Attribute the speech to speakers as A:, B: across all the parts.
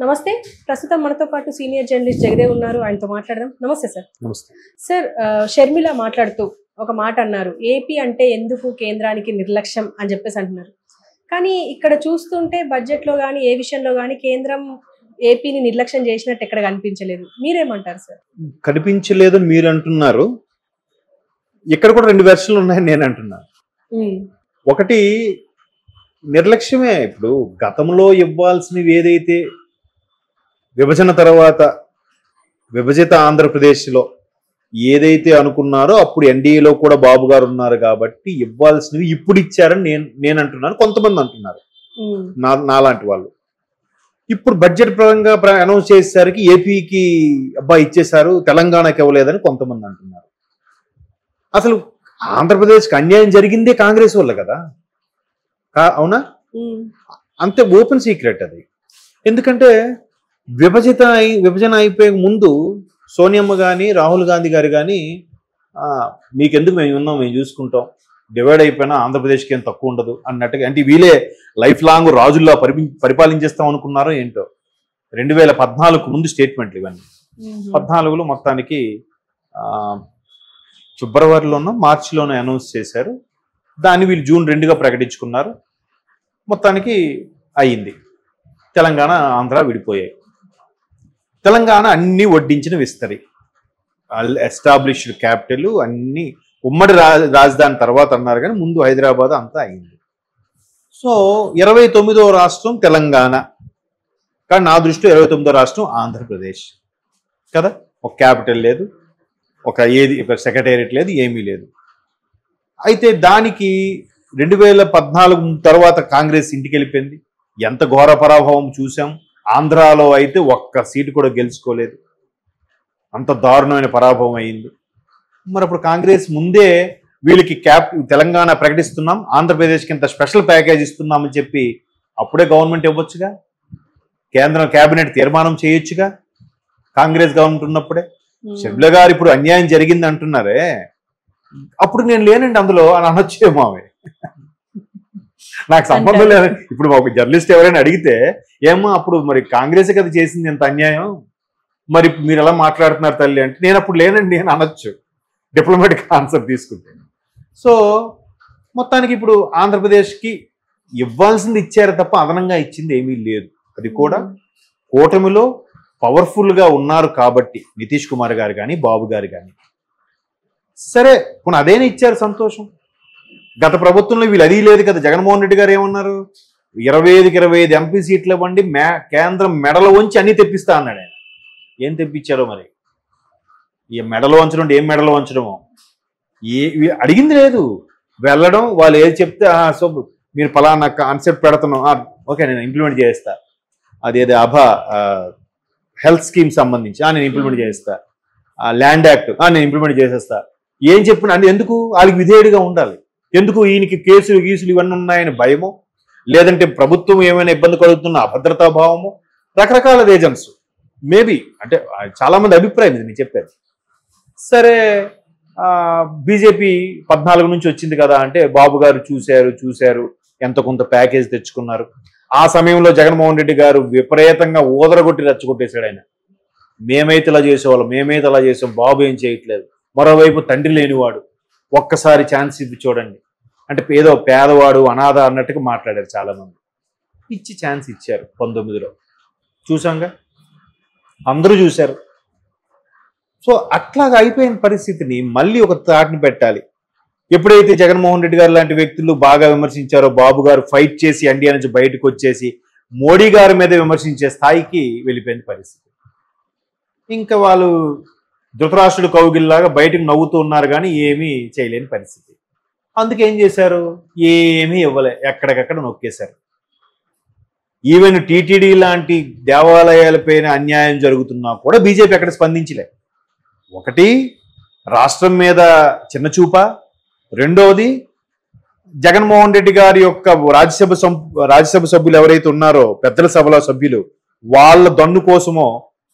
A: నమస్తే. ప్రస్తుతం మనతో పాటు సీనియర్ జర్నలిస్ట్ జగదేవ్ ఉన్నారు. ఆయనతో మాట్లాడదాం. నమస్తే సార్.
B: నమస్తే
A: సార్, షర్మిల మాట్లాడుతూ ఒక మాట అన్నారు, ఏపీ అంటే ఎందుకు కేంద్రానికి నిర్లక్ష్యం అని చెప్పేసి అంటున్నారు. కానీ ఇక్కడ చూస్తుంటే బడ్జెట్లో కానీ ఏ విషయంలో కానీ కేంద్రం ఏపీని నిర్లక్ష్యం చేసినట్టు ఎక్కడ కనిపించలేదు. మీరేమంటారు సార్?
B: కనిపించలేదు మీరు అంటున్నారు. ఇక్కడ కూడా రెండు వెర్షన్లు ఉన్నాయని నేను అంటున్నాను. ఒకటి నిర్లక్ష్యమే. ఇప్పుడు గతంలో ఇవ్వాల్సినవి ఏదైతే విభజన తర్వాత విభజిత ఆంధ్రప్రదేశ్లో ఏదైతే అనుకున్నారో అప్పుడు ఎన్డీఏలో కూడా బాబు గారు ఉన్నారు కాబట్టి ఇవ్వాల్సినవి ఇప్పుడు ఇచ్చారని నేను అంటున్నాను. కొంతమంది అంటున్నారు నాలాంటి వాళ్ళు. ఇప్పుడు బడ్జెట్ పరంగా అనౌన్స్ చేసేసరికి ఏపీకి ఇచ్చేశారు, తెలంగాణకి ఇవ్వలేదని కొంతమంది అంటున్నారు. అసలు ఆంధ్రప్రదేశ్కి అన్యాయం జరిగిందే కాంగ్రెస్ వల్ల కదా, అవునా? అంతే, ఓపెన్ సీక్రెట్ అది. ఎందుకంటే విభజన అయిపోయే ముందు సోనియమ్మ కానీ రాహుల్ గాంధీ గారు కానీ మీకెందుకు మేము ఉన్నాం, మేము చూసుకుంటాం, డివైడ్ అయిపోయినా ఆంధ్రప్రదేశ్కి ఏం తక్కువ ఉండదు అన్నట్టుగా, అంటే వీళ్ళే లైఫ్ లాంగ్ రాజుల్లో పరిపాలించేస్తాం అనుకున్నారో ఏంటో. 2014 ముందు స్టేట్మెంట్లు ఇవన్నీ. 14లో మొత్తానికి ఫిబ్రవరిలోనో మార్చిలోనో అనౌన్స్ చేశారు. దాన్ని వీళ్ళు జూన్ 2గా ప్రకటించుకున్నారు. మొత్తానికి అయ్యింది. తెలంగాణ ఆంధ్ర విడిపోయాయి. తెలంగాణ అన్ని వడ్డించిన విస్తరి, ఎస్టాబ్లిష్డ్ క్యాపిటల్ అన్ని ఉమ్మడి రాజధాని తర్వాత అన్నారు, కానీ ముందు హైదరాబాద్ అంతా అయింది. సో 29వ రాష్ట్రం తెలంగాణ, కానీ నా దృష్టిలో 29వ రాష్ట్రం ఆంధ్రప్రదేశ్ కదా. ఒక క్యాపిటల్ లేదు, ఒక సెక్రటేరియట్ లేదు, ఏమీ లేదు. అయితే దానికి 2014 తర్వాత కాంగ్రెస్ ఇంటికి వెళ్ళిపోయింది. ఎంత ఘోర పరాభవం చూసాం. ఆంధ్రాలో అయితే ఒక్క సీటు కూడా గెలుచుకోలేదు. అంత దారుణమైన పరాభవం అయింది. మరి అప్పుడు కాంగ్రెస్ ముందే వీళ్ళకి తెలంగాణ ప్రకటిస్తున్నాం, ఆంధ్రప్రదేశ్కి ఇంత స్పెషల్ ప్యాకేజ్ ఇస్తున్నామని చెప్పి అప్పుడే గవర్నమెంట్ ఇవ్వచ్చుగా, కేంద్రం కేబినెట్ తీర్మానం చేయొచ్చుగా కాంగ్రెస్ గవర్నమెంట్ ఉన్నప్పుడే. షర్మిల గారు ఇప్పుడు అన్యాయం జరిగింది అంటున్నారే, అప్పుడు నేను లేనండి అందులో అని అనొచ్చేమో. ఆమె నాకు సంబంధం లేదు. ఇప్పుడు ఒక జర్నలిస్ట్ ఎవరైనా అడిగితే ఏమో అప్పుడు మరి కాంగ్రెస్ కదా చేసింది ఎంత అన్యాయం, మరి మీరు ఎలా మాట్లాడుతున్నారు తల్లి అంటే, నేను అప్పుడు లేనండి అని అనొచ్చు, డిప్లొమాటిక్ ఆన్సర్ తీసుకుంటే. సో మొత్తానికి ఇప్పుడు ఆంధ్రప్రదేశ్కి ఇవ్వాల్సింది ఇచ్చారు తప్ప అదనంగా ఇచ్చింది ఏమీ లేదు. అది కూడా కూటమిలో పవర్ఫుల్గా ఉన్నారు కాబట్టి నితీష్ కుమార్ గారు కానీ బాబు గారు కానీ. సరే ఇప్పుడు అదేనే ఇచ్చారు, సంతోషం. గత ప్రభుత్వంలో వీళ్ళు అది లేదు కదా. జగన్మోహన్ రెడ్డి గారు ఏమన్నారు, 25కి 25 ఎంపీ సీట్లు ఇవ్వండి, కేంద్రం మెడలు వంచి అన్ని తెప్పిస్తా అన్నాడు ఆయన. ఏం తెప్పించారో మరి. ఈ మెడలు వంచడం ఏం మెడలు వంచడమో అడిగింది లేదు. వెళ్ళడం, వాళ్ళు ఏది చెప్తే సో మీరు ఫలానా కాన్సెప్ట్ పెడుతున్నాం, ఓకే నేను ఇంప్లిమెంట్ చేస్తా, అదేదో హెల్త్ స్కీమ్ సంబంధించి నేను ఇంప్లిమెంట్ చేస్తా, ల్యాండ్ యాక్ట్ నేను ఇంప్లిమెంట్ చేసేస్తా, ఏం చెప్పిన అంటే ఎందుకు వాళ్ళకి విధేయుడిగా ఉండాలి. ఎందుకు ఈయనకి కేసులు గీసులు ఇవన్నీ ఉన్నాయని భయమో, లేదంటే ప్రభుత్వం ఏమైనా ఇబ్బంది కలుగుతున్న అభద్రతా భావము, రకరకాల రీజన్స్ మేబీ. అంటే చాలా మంది అభిప్రాయం ఇది నేను చెప్పాను. సరే బీజేపీ 14 నుంచి వచ్చింది కదా అంటే బాబు గారు చూశారు ఎంత కొంత ప్యాకేజ్ తెచ్చుకున్నారు. ఆ సమయంలో జగన్మోహన్ రెడ్డి గారు విపరీతంగా ఊదరగొట్టి రెచ్చగొట్టేశాడు. ఆయన మేమైతే ఇలా చేసేవాళ్ళం, మేమైతే అలా చేసాం, బాబు ఏం చేయట్లేదు. మరోవైపు తండ్రి లేనివాడు, ఒక్కసారి ఛాన్స్ ఇవ్వి చూడండి అంటే ఏదో పేదవాడు అనాథ అన్నట్టుగా మాట్లాడారు చాలా మంది. ఇచ్చి ఛాన్స్ ఇచ్చారు 19లో, చూసాంగా, అందరూ చూశారు. సో అట్లాగా అయిపోయిన పరిస్థితిని మళ్ళీ ఒక తాటిని పెట్టాలి. ఎప్పుడైతే జగన్మోహన్ రెడ్డి గారు లాంటి వ్యక్తులు బాగా విమర్శించారో, బాబు గారు ఫైట్ చేసి ఎన్డీఏ నుంచి బయటకు వచ్చేసి మోడీ గారి మీద విమర్శించే స్థాయికి వెళ్ళిపోయిన పరిస్థితి. ఇంకా వాళ్ళు ధృతరాష్ట్రుడు కౌగిల్లాగా బయటకు నవ్వుతూ ఉన్నారు కానీ ఏమీ చేయలేని పరిస్థితి. అందుకేం చేశారు, ఏమీ ఇవ్వలే, ఎక్కడికక్కడ నొక్కేశారు. ఈవెన్ టీటీడీ లాంటి దేవాలయాలపైన అన్యాయం జరుగుతున్నా కూడా బీజేపీ ఎక్కడ స్పందించలే. ఒకటి రాష్ట్రం మీద చిన్నచూప, రెండోది జగన్మోహన్ రెడ్డి గారి యొక్క రాజ్యసభ సభ్యులు ఎవరైతే ఉన్నారో పెద్దల సభలో సభ్యులు, వాళ్ళ దన్ను కోసమో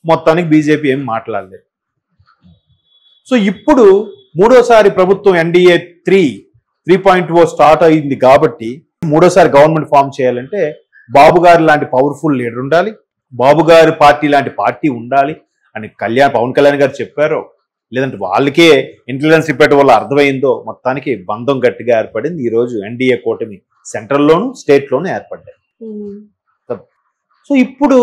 B: మొత్తానికి బీజేపీ ఏం మాట్లాడలేదు. సో ఇప్పుడు మూడోసారి ప్రభుత్వం ఎన్డీఏ 3.0 స్టార్ట్ అయింది కాబట్టి మూడోసారి గవర్నమెంట్ ఫామ్ చేయాలంటే బాబు గారు లాంటి పవర్ఫుల్ లీడర్ ఉండాలి. బాబు గారి పార్టీ లాంటి పార్టీ ఉండాలి అని పవన్ కళ్యాణ్ గారు చెప్పారో, లేదంటే వాళ్ళకే ఇంటెలిజెన్స్ రిపోర్ట్ వల్ల అర్థమైందో, మొత్తానికి బంధం గట్టిగా ఏర్పడింది. ఈరోజు ఎన్డీఏ కూటమి సెంట్రల్లోను స్టేట్లోనూ ఏర్పడ్డాయి. సో ఇప్పుడు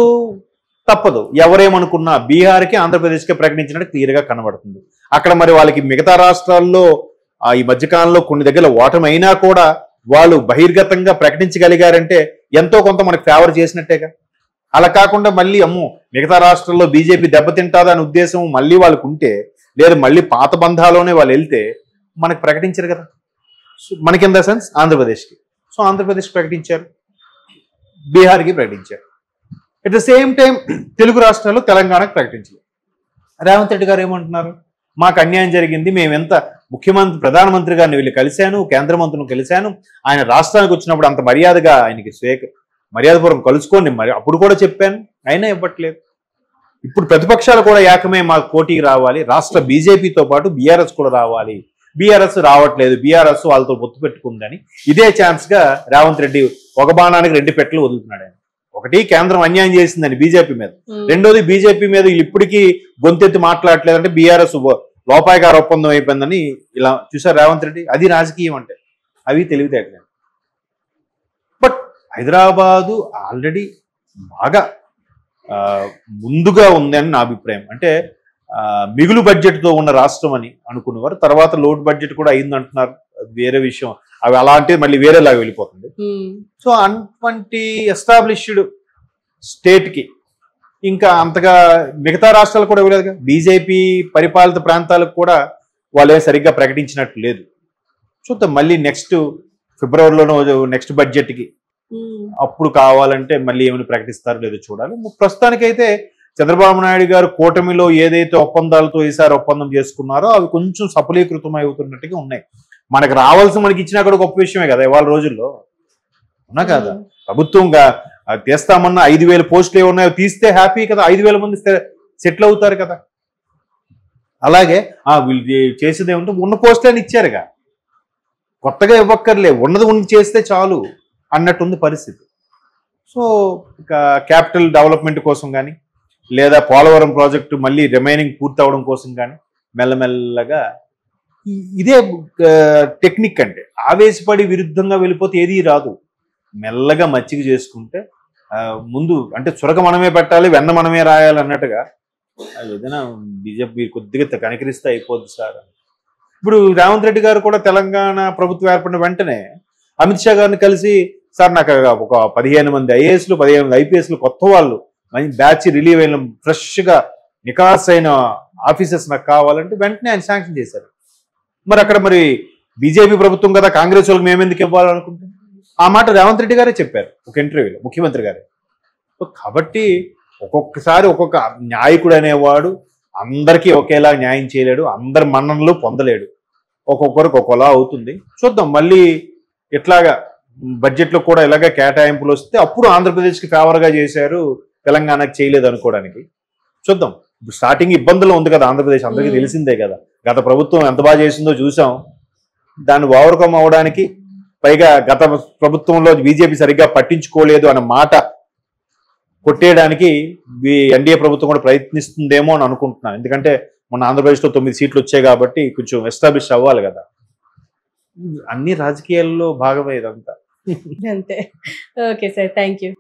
B: తప్పదు, ఎవరేమనుకున్నా బీహార్కి ఆంధ్రప్రదేశ్కి ప్రకటించినట్టు క్లియర్గా కనబడుతుంది. అక్కడ మరి వాళ్ళకి మిగతా రాష్ట్రాల్లో ఈ మధ్యకాలంలో కొన్ని దగ్గర ఓటమి అయినా కూడా వాళ్ళు బహిర్గతంగా ప్రకటించగలిగారంటే ఎంతో కొంత మనకు ఫేవర్ చేసినట్టేగా. అలా కాకుండా మళ్ళీ అమ్మో మిగతా రాష్ట్రాల్లో బీజేపీ దెబ్బతింటాదా అనే ఉద్దేశం మళ్ళీ వాళ్ళకు ఉంటే, లేదా మళ్ళీ పాత బంధాలోనే వాళ్ళు వెళ్తే మనకు ప్రకటించారు కదా. సో మనకి ఇన్ ద సెన్స్ ఆంధ్రప్రదేశ్కి, సో ఆంధ్రప్రదేశ్ ప్రకటించారు, బీహార్కి ప్రకటించారు. At the same time Telugu రాష్ట్రాల్లో తెలంగాణకు ప్రకటించారు. రేవంత్ రెడ్డి గారు ఏమంటున్నారు, మాకు అన్యాయం జరిగింది, మేము ఎంత ముఖ్యమంత్రి ప్రధానమంత్రి గారిని వెళ్ళి కలిశాను, కేంద్ర మంత్రులను కలిశాను, ఆయన రాష్ట్రానికి వచ్చినప్పుడు అంత మర్యాదగా ఆయనకి మర్యాదపూర్వకం కలుసుకోండి, మరి అప్పుడు కూడా చెప్పాను, అయినా ఇవ్వట్లేదు. ఇప్పుడు ప్రతిపక్షాలు కూడా ఏకమే మాకు పోటీకి రావాలి, రాష్ట్ర బీజేపీతో పాటు బీఆర్ఎస్ కూడా రావాలి, బీఆర్ఎస్ రావట్లేదు, బీఆర్ఎస్ వాళ్ళతో పొత్తు పెట్టుకుందని ఇదే ఛాన్స్గా రేవంత్ రెడ్డి ఒక బాణానికి 2 పెట్టలు వదులుతున్నాడు. ఆయన ఒకటి కేంద్రం అన్యాయం చేసిందని బీజేపీ మీద, రెండోది బీజేపీ మీద వీళ్ళు ఇప్పటికీ గొంతెత్తి మాట్లాడలేదంటే బీఆర్ఎస్ లోపాయకార ఒప్పందం అయిపోయిందని ఇలా చూసారు రేవంత్ రెడ్డి. అది రాజకీయం అంటే, అవి తెలివితేటలేదు. బట్ హైదరాబాదు ఆల్రెడీ బాగా ముందుగా ఉందని నా అభిప్రాయం. అంటే మిగులు బడ్జెట్తో ఉన్న రాష్ట్రం అని అనుకునేవారు, తర్వాత లోడ్ బడ్జెట్ కూడా అయింది అంటున్నారు, వేరే విషయం. అవి అలా అంటే మళ్ళీ వేరేలాగా వెళ్ళిపోతుంది. సో అటువంటి ఎస్టాబ్లిష్డ్ స్టేట్కి ఇంకా అంతగా మిగతా రాష్ట్రాలు కూడా ఇవ్వలేదుగా. బీజేపీ పరిపాలిత ప్రాంతాలకు కూడా వాళ్ళే సరిగ్గా ప్రకటించినట్టు లేదు. చూద్దాం మళ్ళీ నెక్స్ట్ ఫిబ్రవరిలోనో నెక్స్ట్ బడ్జెట్కి అప్పుడు కావాలంటే మళ్ళీ ఏమైనా ప్రకటిస్తారో లేదో చూడాలి. ప్రస్తుతానికైతే చంద్రబాబు నాయుడు గారు కూటమిలో ఏదైతే ఒప్పందాలతో ఈసారి ఒప్పందం చేసుకున్నారో అవి కొంచెం సఫలీకృతం అవుతున్నట్టుగా ఉన్నాయి. మనకు రావాల్సి మనకి ఇచ్చినా కూడా గొప్ప విషయమే కదా ఇవాళ రోజుల్లో, ఉన్నా కదా. ప్రభుత్వంగా తీస్తామన్నా 5,000 పోస్టులు ఏమన్నాయో తీస్తే హ్యాపీ కదా, 5,000 మంది సెటిల్ అవుతారు కదా. అలాగే వీళ్ళు చేసేది ఏమంటే ఉన్న పోస్టులని ఇచ్చారుగా, కొత్తగా ఇవ్వక్కర్లే, ఉన్నది ఉండి చేస్తే చాలు అన్నట్టుంది పరిస్థితి. సో క్యాపిటల్ డెవలప్మెంట్ కోసం కానీ, లేదా పోలవరం ప్రాజెక్టు మళ్ళీ రిమైనింగ్ పూర్తి అవడం కోసం కానీ మెల్లమెల్లగా ఇదే టెక్నిక్. అంటే ఆవేశపడి విరుద్ధంగా వెళ్ళిపోతే ఏదీ రాదు. మెల్లగా మచ్చిక చేసుకుంటే ముందు అంటే చురక మనమే పెట్టాలి, వెన్న మనమే రాయాలి అన్నట్టుగా ఏదైనా బీజేపీ కొద్దిగా కనికరిస్తే అయిపోద్ది సార్. ఇప్పుడు రేవంత్ రెడ్డి గారు కూడా తెలంగాణ ప్రభుత్వం ఏర్పడిన వెంటనే అమిత్ షా గారిని కలిసి, సార్ నాకు ఒక 15 మంది ఐఏఎస్లు 15 మంది ఐపీఎస్లు కొత్త వాళ్ళు బ్యాచ్ రిలీవ్ అయిన ఫ్రెష్గా నికాస్ అయిన ఆఫీసర్స్ నాకు కావాలంటే వెంటనే ఆయన శాంక్షన్ చేశారు. మరి అక్కడ మరి బీజేపీ ప్రభుత్వం కదా, కాంగ్రెస్ వాళ్ళకి మేమెందుకు ఇవ్వాలనుకుంటున్నాం, ఆ మాట రేవంత్ రెడ్డి గారే చెప్పారు ఒక ఇంటర్వ్యూలో, ముఖ్యమంత్రి గారే. కాబట్టి ఒక్కొక్కసారి ఒక్కొక్క నాయకుడు అనేవాడు అందరికీ ఒకేలా న్యాయం చేయలేడు, అందరి మన్ననలు పొందలేడు, ఒక్కొక్కరికి ఒక్కోలా అవుతుంది. చూద్దాం మళ్ళీ ఇట్లాగా బడ్జెట్లో కూడా ఇలాగ కేటాయింపులు వస్తే అప్పుడు ఆంధ్రప్రదేశ్కి ఫేవర్గా చేశారు, తెలంగాణకి చేయలేదు అనుకోవడానికి. చూద్దాం. ఇప్పుడు స్టార్టింగ్ ఇబ్బందులు ఉంది కదా ఆంధ్రప్రదేశ్, అందరికీ తెలిసిందే కదా. గత ప్రభుత్వం ఎంత బాగా చేసిందో చూసాం. దాన్ని ఓవర్కమ్ అవడానికి, పైగా గత ప్రభుత్వంలో బీజేపీ సరిగ్గా పట్టించుకోలేదు అన్న మాట కొట్టేయడానికి ఎన్డీఏ ప్రభుత్వం కూడా ప్రయత్నిస్తుందేమో అని అనుకుంటున్నాను. ఎందుకంటే మొన్న ఆంధ్రప్రదేశ్లో 9 సీట్లు వచ్చాయి కాబట్టి కొంచెం ఎస్టాబ్లిష్ అవ్వాలి కదా. అన్ని రాజకీయాల్లో భాగమే ఇదంతా.
A: అంతే. Okay sir, thank you.